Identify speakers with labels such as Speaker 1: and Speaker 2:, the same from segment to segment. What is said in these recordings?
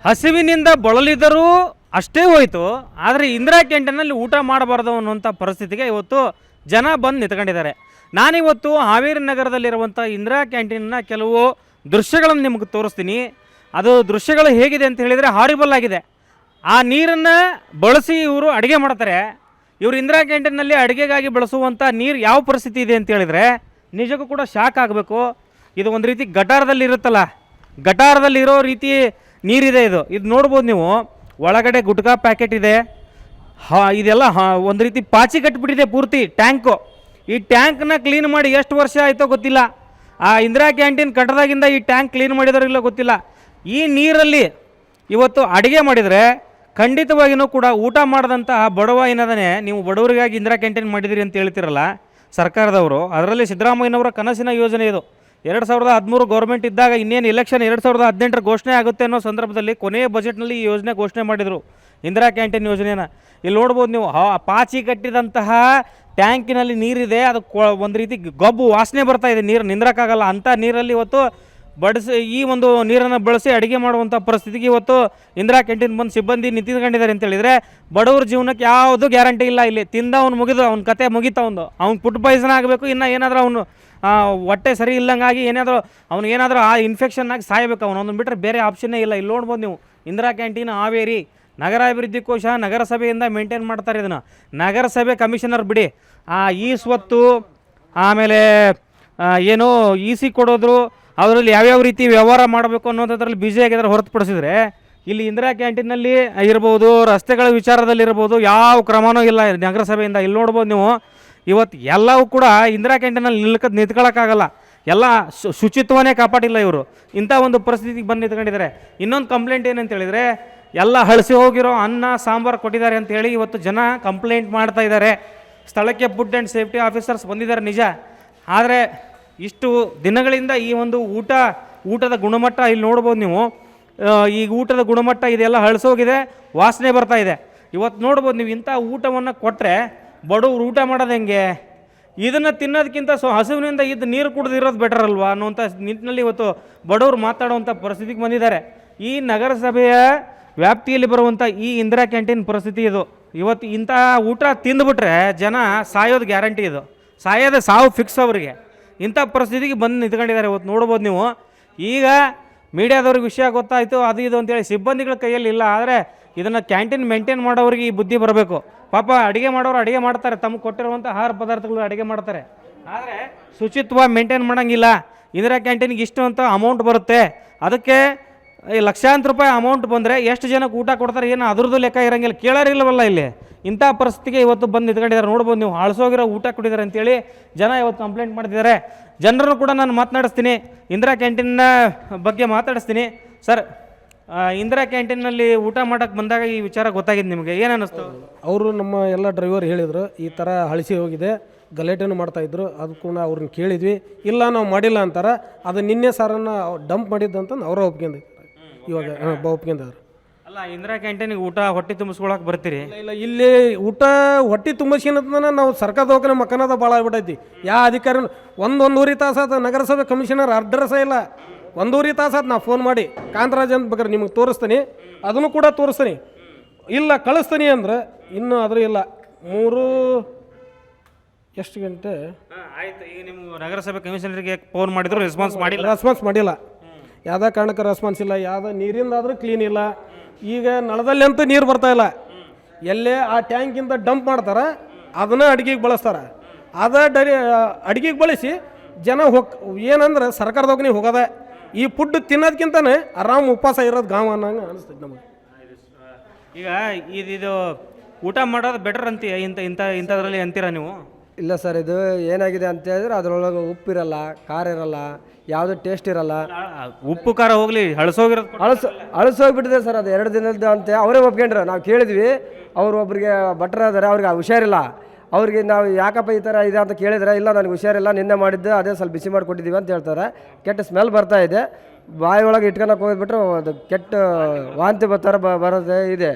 Speaker 1: ಹಸಿವಿನಿಂದ ಬಳಲಿದರೂ ಅಷ್ಟೇ ಹೋಯಿತು. ಆದರೆ ಇಂದಿರಾ ಕ್ಯಾಂಟೀನಲ್ಲಿ ಊಟ ಮಾಡಬಾರ್ದು ಅನ್ನುವಂಥ ಪರಿಸ್ಥಿತಿಗೆ ಇವತ್ತು ಜನ ಬಂದು ನಿಂತ್ಕೊಂಡಿದ್ದಾರೆ. ನಾನಿವತ್ತು ಹಾವೇರಿ ನಗರದಲ್ಲಿರುವಂಥ ಇಂದಿರಾ ಕ್ಯಾಂಟೀನ್ನ ಕೆಲವು ದೃಶ್ಯಗಳನ್ನು ನಿಮಗೆ ತೋರಿಸ್ತೀನಿ. ಅದು ದೃಶ್ಯಗಳು ಹೇಗಿದೆ ಅಂತ ಹೇಳಿದರೆ ಹಾರಿಬಲ್ ಆಗಿದೆ. ಆ ನೀರನ್ನು ಬಳಸಿ ಇವರು ಅಡುಗೆ ಮಾಡ್ತಾರೆ. ಇವರು ಇಂದಿರಾ ಕ್ಯಾಂಟೀನ್ನಲ್ಲಿ ಅಡುಗೆಗಾಗಿ ಬಳಸುವಂಥ ನೀರು ಯಾವ ಪರಿಸ್ಥಿತಿ ಇದೆ ಅಂತ ಹೇಳಿದರೆ ನಿಜಕ್ಕೂ ಕೂಡ ಶಾಕ್ ಆಗಬೇಕು. ಇದು ಒಂದು ರೀತಿ ಗಟಾರದಲ್ಲಿರುತ್ತಲ್ಲ, ಗಟಾರದಲ್ಲಿರೋ ರೀತಿ ನೀರಿದೆ. ಇದು ನೋಡ್ಬೋದು ನೀವು. ಒಳಗಡೆ ಗುಟ್ಕಾ ಪ್ಯಾಕೆಟ್ ಇದೆ. ಇದೆಲ್ಲ ಒಂದು ರೀತಿ ಪಾಚಿ ಕಟ್ಟಿಬಿಟ್ಟಿದೆ ಪೂರ್ತಿ ಟ್ಯಾಂಕು. ಈ ಟ್ಯಾಂಕ್ನ ಕ್ಲೀನ್ ಮಾಡಿ ಎಷ್ಟು ವರ್ಷ ಆಯಿತೋ ಗೊತ್ತಿಲ್ಲ. ಆ ಇಂದಿರಾ ಕ್ಯಾಂಟೀನ್ ಕಟ್ಟದಾಗಿಂದ ಈ ಟ್ಯಾಂಕ್ ಕ್ಲೀನ್ ಮಾಡಿದವರಿಲ್ಲ ಗೊತ್ತಿಲ್ಲ. ಈ ನೀರಲ್ಲಿ ಇವತ್ತು ಅಡುಗೆ ಮಾಡಿದರೆ ಖಂಡಿತವಾಗಿಯೂ ಕೂಡ ಊಟ ಮಾಡಿದಂತಹ ಬಡವ ಏನದನೇ, ನೀವು ಬಡವರಿಗಾಗಿ ಇಂದಿರಾ ಕ್ಯಾಂಟೀನ್ ಮಾಡಿದಿರಿ ಅಂತ ಹೇಳ್ತಿರಲ್ಲ ಸರ್ಕಾರದವರು. ಅದರಲ್ಲಿ ಸಿದ್ದರಾಮಯ್ಯನವರ ಕನಸಿನ ಯೋಜನೆ ಇದು. 2013 ಗೌರ್ಮೆಂಟ್ ಇದ್ದಾಗ ಇನ್ನೇನು ಎಲೆಕ್ಷನ್ 2018 ಘೋಷಣೆ ಆಗುತ್ತೆ ಅನ್ನೋ ಸಂದರ್ಭದಲ್ಲಿ ಕೊನೆಯ ಬಜೆಟ್ನಲ್ಲಿ ಈ ಯೋಜನೆ ಘೋಷಣೆ ಮಾಡಿದರು, ಇಂದಿರಾ ಕ್ಯಾಂಟೀನ್ ಯೋಜನೆನ. ಇಲ್ಲಿ ನೋಡ್ಬೋದು ನೀವು, ಪಾಚಿ ಕಟ್ಟಿದಂತಹ ಟ್ಯಾಂಕಿನಲ್ಲಿ ನೀರಿದೆ. ಅದು ಒಂದು ರೀತಿ ಗಬ್ಬು ವಾಸನೆ ಬರ್ತಾ ಇದೆ. ನೀರು ನಿಂದ್ರಕ್ಕಾಗಲ್ಲ ಅಂಥ ನೀರಲ್ಲಿ ಇವತ್ತು ಈ ಒಂದು ನೀರನ್ನು ಬಳಸಿ ಅಡುಗೆ ಮಾಡುವಂಥ ಪರಿಸ್ಥಿತಿಗೆ ಇವತ್ತು ಇಂದಿರಾ ಕ್ಯಾಂಟೀನ್ ಬಂದು ಸಿಬ್ಬಂದಿ ನಿಂತ್ಕೊಂಡಿದ್ದಾರೆ ಅಂತ ಹೇಳಿದರೆ ಬಡವ್ರ ಜೀವನಕ್ಕೆ ಯಾವುದೂ ಗ್ಯಾರಂಟಿ ಇಲ್ಲ. ಇಲ್ಲಿ ತಿಂದ ಅವ್ನು ಮುಗಿದು ಅವ್ನ ಕತೆ ಮುಗಿತಾ ಅವ್ನು ಫುಡ್ ಪಾಯ್ಸನ್ ಆಗಬೇಕು. ಇನ್ನು ಏನಾದರೂ ಅವನು ಹೊಟ್ಟೆ ಸರಿ ಇಲ್ಲಂಗಾಗಿ ಏನಾದರೂ ಆ ಇನ್ಫೆಕ್ಷನ್ ಆಗಿ ಸಾಯಬೇಕು. ಅವನೊಂದು ಬಿಟ್ಟರೆ ಬೇರೆ ಆಪ್ಷನ್ನೇ ಇಲ್ಲ. ಇಲ್ಲಿ ನೋಡ್ಬೋದು ನೀವು, ಇಂದಿರಾ ಕ್ಯಾಂಟೀನ್ ಹಾವೇರಿ ನಗರಾಭಿವೃದ್ಧಿ ಕೋಶ ನಗರಸಭೆಯಿಂದ ಮೇಂಟೈನ್ ಮಾಡ್ತಾರೆ ಇದನ್ನು. ನಗರಸಭೆ ಕಮಿಷನರ್ ಬಿಡಿ, ಈ ಸ್ವತ್ತು ಆಮೇಲೆ ಏನು EC ಕೊಡೋದ್ರು, ಅದರಲ್ಲಿ ಯಾವ್ಯಾವ ರೀತಿ ವ್ಯವಹಾರ ಮಾಡಬೇಕು ಅನ್ನೋದ್ರಲ್ಲಿ ಬಿಜಿ ಆಗಿದ್ದಾರೆ ಹೊರತುಪಡಿಸಿದ್ರೆ ಇಲ್ಲಿ ಇಂದಿರಾ ಕ್ಯಾಂಟೀನಲ್ಲಿ ಇರ್ಬೋದು, ರಸ್ತೆಗಳ ವಿಚಾರದಲ್ಲಿರ್ಬೋದು ಯಾವ ಕ್ರಮವೂ ಇಲ್ಲ ನಗರಸಭೆಯಿಂದ. ಇಲ್ಲಿ ನೋಡ್ಬೋದು ನೀವು, ಇವತ್ತು ಎಲ್ಲವೂ ಕೂಡ ಇಂದಿರಾ ಕ್ಯಾಂಟೀನಲ್ಲಿ ನಿಂತ್ಕೊಳ್ಳೋಕ್ಕಾಗಲ್ಲ. ಎಲ್ಲ ಶುಚಿತ್ವನೇ ಕಾಪಾಡಿಲ್ಲ ಇವರು. ಇಂಥ ಒಂದು ಪರಿಸ್ಥಿತಿಗೆ ಬಂದು ನಿಂತ್ಕೊಂಡಿದ್ದಾರೆ. ಇನ್ನೊಂದು ಕಂಪ್ಲೇಂಟ್ ಏನಂತ ಹೇಳಿದರೆ, ಎಲ್ಲ ಹಳಸಿ ಹೋಗಿರೋ ಅನ್ನ ಸಾಂಬಾರು ಕೊಟ್ಟಿದ್ದಾರೆ ಅಂತೇಳಿ ಇವತ್ತು ಜನ ಕಂಪ್ಲೇಂಟ್ ಮಾಡ್ತಾ ಇದ್ದಾರೆ. ಸ್ಥಳಕ್ಕೆ ಫುಡ್ ಆ್ಯಂಡ್ ಸೇಫ್ಟಿ ಆಫೀಸರ್ಸ್ ಬಂದಿದ್ದಾರೆ ನಿಜ. ಆದರೆ ಇಷ್ಟು ದಿನಗಳಿಂದ ಈ ಒಂದು ಊಟದ ಗುಣಮಟ್ಟ ಇಲ್ಲಿ ನೋಡ್ಬೋದು ನೀವು. ಈ ಊಟದ ಗುಣಮಟ್ಟ ಇದೆಲ್ಲ ಹಳಸೋಗಿದೆ, ವಾಸನೆ ಬರ್ತಾ ಇದೆ. ಇವತ್ತು ನೋಡ್ಬೋದು ನೀವು, ಇಂಥ ಊಟವನ್ನು ಕೊಟ್ಟರೆ ಬಡವರು ಊಟ ಮಾಡೋದು ಹೆಂಗೆ? ಇದನ್ನು ತಿನ್ನೋದಕ್ಕಿಂತ ಹಸುವಿನಿಂದ ಇದ್ದು ನೀರು ಕುಡಿದಿರೋದು ಬೆಟರ್ ಅಲ್ವಾ ಅನ್ನುವಂಥ ನಿಟ್ಟಿನಲ್ಲಿ ಇವತ್ತು ಬಡವರು ಮಾತಾಡುವಂಥ ಪರಿಸ್ಥಿತಿಗೆ ಬಂದಿದ್ದಾರೆ. ಈ ನಗರಸಭೆಯ ವ್ಯಾಪ್ತಿಯಲ್ಲಿ ಬರುವಂಥ ಈ ಇಂದಿರಾ ಕ್ಯಾಂಟೀನ್ ಪರಿಸ್ಥಿತಿ ಇದು. ಇವತ್ತು ಇಂಥ ಊಟ ತಿಂದುಬಿಟ್ರೆ ಜನ ಸಾಯೋದು ಗ್ಯಾರಂಟಿ. ಇದು ಸಾಯೋದೇ ಸಾವು ಫಿಕ್ಸ್ ಅವರಿಗೆ. ಇಂಥ ಪರಿಸ್ಥಿತಿಗೆ ಬಂದು ನಿಂತ್ಕೊಂಡಿದ್ದಾರೆ. ಇವತ್ತು ನೋಡ್ಬೋದು ನೀವು. ಈಗ ಮೀಡಿಯಾದವ್ರಿಗೆ ವಿಷಯ ಗೊತ್ತಾಯಿತು, ಅದು ಇದು ಅಂತೇಳಿ ಸಿಬ್ಬಂದಿಗಳ ಕೈಯಲ್ಲಿ ಇಲ್ಲ. ಆದರೆ ಇದನ್ನು ಕ್ಯಾಂಟೀನ್ ಮೇಂಟೈನ್ ಮಾಡೋರಿಗೆ ಈ ಬುದ್ಧಿ ಬರಬೇಕು. ಪಾಪ ಅಡುಗೆ ಮಾಡೋರು ಅಡುಗೆ ಮಾಡ್ತಾರೆ, ತಮಗೆ ಕೊಟ್ಟಿರುವಂಥ ಆಹಾರ ಪದಾರ್ಥಗಳು ಅಡುಗೆ ಮಾಡ್ತಾರೆ. ಆದರೆ ಶುಚಿತ್ವ ಮೇಂಟೈನ್ ಮಾಡೋಂಗಿಲ್ಲ. ಇಂದಿರಾ ಕ್ಯಾಂಟೀನ್ಗೆ ಇಷ್ಟು ಅಂತ ಅಮೌಂಟ್ ಬರುತ್ತೆ, ಅದಕ್ಕೆ ಲಕ್ಷಾಂತರ ರೂಪಾಯಿ ಅಮೌಂಟ್ ಬಂದರೆ ಎಷ್ಟು ಜನಕ್ಕೆ ಊಟ ಕೊಡ್ತಾರೆ ಏನು ಅದ್ರದ್ದು ಲೆಕ್ಕ ಇರೋಂಗಿಲ್ಲ, ಕೇಳೋರಿಲ್ಲವಲ್ಲ ಇಲ್ಲಿ. ಇಂಥ ಪರಿಸ್ಥಿತಿಗೆ ಇವತ್ತು ಬಂದು ನಿಂತ್ಕೊಂಡಿದ್ದಾರೆ. ನೋಡ್ಬೋದು ನೀವು, ಹಳಸೋಗಿರೋ ಊಟ ಕೊಟ್ಟಿದ್ದಾರೆ ಅಂತೇಳಿ ಜನ ಇವತ್ತು ಕಂಪ್ಲೇಂಟ್ ಮಾಡ್ತಿದ್ದಾರೆ. ಜನರನ್ನು ಕೂಡ ನಾನು ಮಾತನಾಡಿಸ್ತೀನಿ, ಇಂದಿರಾ ಕ್ಯಾಂಟೀನ್ನ ಬಗ್ಗೆ ಮಾತಾಡಿಸ್ತೀನಿ. ಸರ್, ಇಂದಿರಾ ಕ್ಯಾಂಟೀನಲ್ಲಿ ಊಟ ಮಾಡೋಕ್ಕೆ ಬಂದಾಗ ಈ ವಿಚಾರ ಗೊತ್ತಾಗಿದೆ ನಿಮಗೆ, ಏನು ಅನ್ನಿಸ್ತು?
Speaker 2: ಅವರು ನಮ್ಮ ಎಲ್ಲ ಡ್ರೈವರ್ ಹೇಳಿದರು, ಈ ಥರ ಹಳಸಿ ಹೋಗಿದೆ, ಗಲಾಟೆನೂ ಮಾಡ್ತಾಯಿದ್ರು. ಅದಕ್ಕೂ ಅವ್ರನ್ನ ಕೇಳಿದ್ವಿ, ಇಲ್ಲ ನಾವು ಮಾಡಿಲ್ಲ ಅಂತಾರೆ. ಅದು ನಿನ್ನೆ ಸಾರನ್ನು ಡಂಪ್ ಮಾಡಿದ್ದಂತಂದು ಅವರ ಒಪ್ಕೊಂಡಿದ್ದಾರೆ. ಇವಾಗ ಒಪ್ಕೊಂಡಿದ್ದಾರೆ.
Speaker 1: ಅಲ್ಲ, ಇಂದಿರಾ ಕ್ಯಾಂಟೀನಿಗೆ ಊಟ ಹೊಟ್ಟೆ ತುಂಬಿಸ್ಕೊಳಕ್ಕೆ ಬರ್ತೀರಿ?
Speaker 2: ಇಲ್ಲ, ಇಲ್ಲಿ ಊಟ ಹೊಟ್ಟೆ ತುಂಬಿಸ್ಕೊಂಡ ನಾವು ಸರ್ಕಾರದ ಹೋಗ್ರೆ ಮಕ್ಕನದ ಭಾಳ ಆಗ್ಬಿಟ್ಟೈತಿ. ಯಾವ ಅಧಿಕಾರಿ ಒಂದೂವರೆ ತಾಸಾದ ನಗರಸಭೆ ಕಮಿಷನರ್ ಅಡ್ರೆಸ್ ಇಲ್ಲ. 1.5 ತಾಸಾದ ನಾ ಫೋನ್ ಮಾಡಿ ಕಾಂತರಾಜ್ ಅಂತ ಬೇಕಾದ್ರೆ ನಿಮಗೆ ತೋರಿಸ್ತೀನಿ, ಅದನ್ನು ಕೂಡ ತೋರಿಸ್ತೀನಿ. ಇಲ್ಲ ಕಳಿಸ್ತೀನಿ ಅಂದ್ರೆ ಇನ್ನೂ ಆದರೂ ಇಲ್ಲ. ಎಷ್ಟು ಗಂಟೆ
Speaker 1: ಆಯ್ತು. ಈಗ ನಿಮ್ಮ ನಗರಸಭೆ ಕಮಿಷನರಿಗೆ ಫೋನ್ ಮಾಡಿದ್ರು, ರೆಸ್ಪಾನ್ಸ್
Speaker 2: ಮಾಡಿಲ್ಲ. ಯಾವುದೇ ಕಾರಣಕ್ಕೆ ರೆಸ್ಪಾನ್ಸ್ ಇಲ್ಲ. ಯಾವುದೇ ನೀರಿಂದಾದರೂ ಕ್ಲೀನ್ ಇಲ್ಲ. ಈಗ ನಳದಲ್ಲಿ ಅಂತೂ ನೀರು ಬರ್ತಾಯಿಲ್ಲ. ಎಲ್ಲೇ ಆ ಟ್ಯಾಂಕಿಂದ ಡಂಪ್ ಮಾಡ್ತಾರೆ, ಅದನ್ನು ಅಡುಗೆಗೆ ಬಳಸ್ತಾರೆ. ಅಡುಗೆಗೆ ಬಳಸಿ ಜನ ಏನಂದ್ರೆ ಸರ್ಕಾರದಾಗ ನೀವು ಹೋಗೋದೆ ಈ ಫುಡ್ ತಿನ್ನೋದಕ್ಕಿಂತನೇ ಆರಾಮ್ ಉಪವಾಸ ಇರೋದು ಗಾಂವ್ ಅನ್ನಂಗೆ ಅನಿಸ್ತೈತೆ ನಮಗೆ.
Speaker 1: ಈಗ ಇದು ಊಟ ಮಾಡೋದು ಬೆಟರ್ ಅಂತೀಯ ಇಂಥದ್ರಲ್ಲಿ ಅಂತೀರಾ ನೀವು?
Speaker 3: ಇಲ್ಲ ಸರ್, ಇದು ಏನಾಗಿದೆ ಅಂತ ಹೇಳಿದ್ರೆ ಅದರೊಳಗೆ ಉಪ್ಪಿರಲ್ಲ, ಖಾರ ಇರಲ್ಲ, ಯಾವುದೇ ಟೇಸ್ಟ್ ಇರಲ್ಲ.
Speaker 1: ಉಪ್ಪು ಖಾರ ಹೋಗಲಿ, ಹಳಸೋಗಿರೋದು
Speaker 3: ಹಳಸೋಗ್ಬಿಟ್ಟಿದೆ ಸರ್. ಅದು 2 ದಿನದ ಅಂತ ಅವರೇ ಒಪ್ಕೊಂಡ್ರು. ನಾವು ಕೇಳಿದ್ವಿ, ಅವರು ಒಬ್ಬರಿಗೆ ಭಟ್ರ ಇದ್ದಾರೆ, ಅವ್ರಿಗೆ ಹುಷಾರಿಲ್ಲ. ಅವ್ರಿಗೆ ನಾವು ಯಾಕಪ್ಪ ಈ ಥರ ಇದೆ ಅಂತ ಕೇಳಿದ್ರೆ, ಇಲ್ಲ ನನಗೆ ಹುಷಾರಿಲ್ಲ, ನಿನ್ನೆ ಮಾಡಿದ್ದೆ, ಅದೇ ಸ್ವಲ್ಪ ಬಿಸಿ ಮಾಡಿ ಕೊಟ್ಟಿದ್ದೀವಿ ಅಂತ ಹೇಳ್ತಾರೆ. ಕೆಟ್ಟ ಸ್ಮೆಲ್ ಬರ್ತಾ ಇದೆ. ಬಾಯಿ ಒಳಗೆ ಇಟ್ಕೊಳಕ್ಕೆ ಹೋಗ್ಬಿಟ್ರೆ ಅದು ಕೆಟ್ಟ ವಾಂತಿ ಬರೋದೇ ಇದೆ.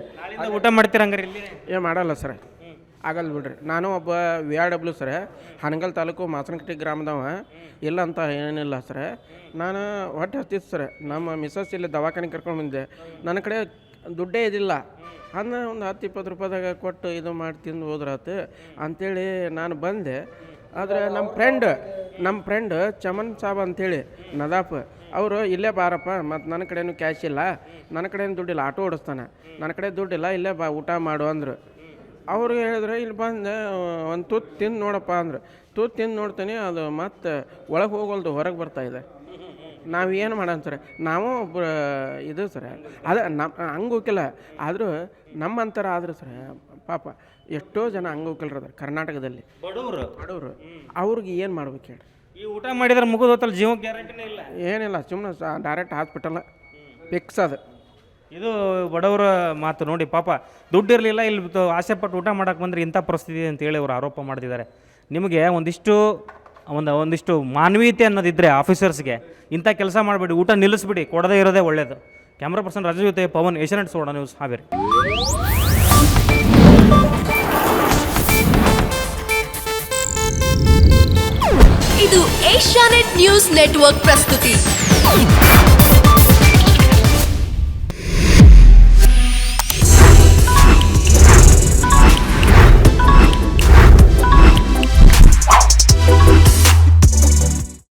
Speaker 1: ಊಟ ಮಾಡ್ತೀರ ಹಂಗಾರೆ? ಇಲ್ಲಿ
Speaker 2: ಏನು ಮಾಡಲ್ಲ ಸರ್.
Speaker 4: ಆಗಲ್ಲ ಬಿಡ್ರಿ. ನಾನು ಒಬ್ಬ VRW ಸರ, ಹಾನಗಲ್ ತಾಲೂಕು ಮಾಸನಕಟ್ಟಿ ಗ್ರಾಮದವ. ಇಲ್ಲ ಅಂತ ಏನಿಲ್ಲ ಸರ, ನಾನು ಹೊಟ್ಟೆ ಹತ್ತಿತ್ತು ಸರ್. ನಮ್ಮ ಮಿಸಸ್ ಇಲ್ಲಿ ದವಾಖಾನೆ ಕರ್ಕೊಂಡು ಬಂದೆ. ನನ್ನ ಕಡೆ ದುಡ್ಡೇ ಇದಿಲ್ಲ, ಅನ್ನ ಒಂದು 10-20 ರೂಪಾಯಿದಾಗ ಕೊಟ್ಟು ಇದು ಮಾಡಿ ತಿಂದು ಹೋದ್ರಾತು ಅಂಥೇಳಿ ನಾನು ಬಂದೆ. ಆದರೆ ನಮ್ಮ ಫ್ರೆಂಡ್ ಚಮನ್ ಸಾಬ್ ಅಂಥೇಳಿ ನದಾಪ್ ಅವರು ಇಲ್ಲೇ ಬಾರಪ್ಪ, ಮತ್ತು ನನ್ನ ಕಡೆನೂ ಕ್ಯಾಶ್ ಇಲ್ಲ, ನನ್ನ ಕಡೆನೂ ದುಡ್ಡಿಲ್ಲ, ಆಟೋ ಓಡಿಸ್ತಾನೆ, ನನ್ನ ಕಡೆ ದುಡ್ಡಿಲ್ಲ, ಇಲ್ಲೇ ಬಾ ಊಟ ಮಾಡು ಅಂದರು. ಅವರು ಹೇಳಿದ್ರೆ ಇಲ್ಲಿ ಬಂದು ಒಂದು ತುತ್ತು ತಿಂದು ನೋಡಪ್ಪ ಅಂದ್ರೆ ತುತ್ತು ತಿಂದು ನೋಡ್ತೀನಿ, ಅದು ಮತ್ತು ಒಳಗೆ ಹೋಗೋಲ್ದು ಹೊರಗೆ ಬರ್ತಾಯಿದೆ. ನಾವು ಏನು ಮಾಡೋಣ ಸರ್, ನಾವು ಒಬ್ಬ ಇದು ಸರ್, ಅದು ಹಂಗೆ ಹೋಗಿಲ್ಲ. ಆದರೂ ನಮ್ಮಂತರ ಆದ್ರೆ ಸರ್ ಪಾಪ ಎಷ್ಟೋ ಜನ ಅಂಗವಿಕಲರು ಅದಾರೆ ಕರ್ನಾಟಕದಲ್ಲಿ, ಬಡವರು. ಅವ್ರಿಗೆ ಏನು ಮಾಡ್ಬೇಕು ಹೇಳಿ?
Speaker 1: ಈ ಊಟ ಮಾಡಿದ್ರೆ ಮುಗಿದು ಹೋತಲ್ಲ, ಜೀವಕ್ಕೆ ಗ್ಯಾರಂಟಿನೇ ಇಲ್ಲ.
Speaker 4: ಏನಿಲ್ಲ, ಸುಮ್ಮನೆ ಡೈರೆಕ್ಟ್ ಹಾಸ್ಪಿಟಲ್ ಫಿಕ್ಸ್ ಅದು.
Speaker 1: ಇದು ಬಡವರ ಮಾತು ನೋಡಿ. ಪಾಪ ದುಡ್ಡು ಇರಲಿಲ್ಲ, ಇಲ್ಲಿ ಆಸೆಪಟ್ಟು ಊಟ ಮಾಡೋಕೆ ಬಂದರೆ ಇಂಥ ಪರಿಸ್ಥಿತಿ ಅಂತೇಳಿ ಅವರು ಆರೋಪ ಮಾಡ್ತಿದ್ದಾರೆ. ನಿಮಗೆ ಒಂದಿಷ್ಟು ಮಾನವೀಯತೆ ಅನ್ನೋದಿದ್ದರೆ ಆಫೀಸರ್ಸ್ಗೆ ಇಂಥ ಕೆಲಸ ಮಾಡಬೇಡಿ, ಊಟ ನಿಲ್ಲಿಸ್ಬಿಡಿ, ಕೊಡದೇ ಇರೋದೇ ಒಳ್ಳೆಯದು. ಕ್ಯಾಮ್ರಾ ಪರ್ಸನ್ ರಾಜು ಜೊತೆ ಪವನ್, ಏಷ್ಯಾನೆಟ್ ಸುವರ್ಣ ನ್ಯೂಸ್, ಹಾವೇರಿ.
Speaker 5: ಇದು ಏಷ್ಯಾನೆಟ್ ನ್ಯೂಸ್ ನೆಟ್ವರ್ಕ್ ಪ್ರಸ್ತುತಿ.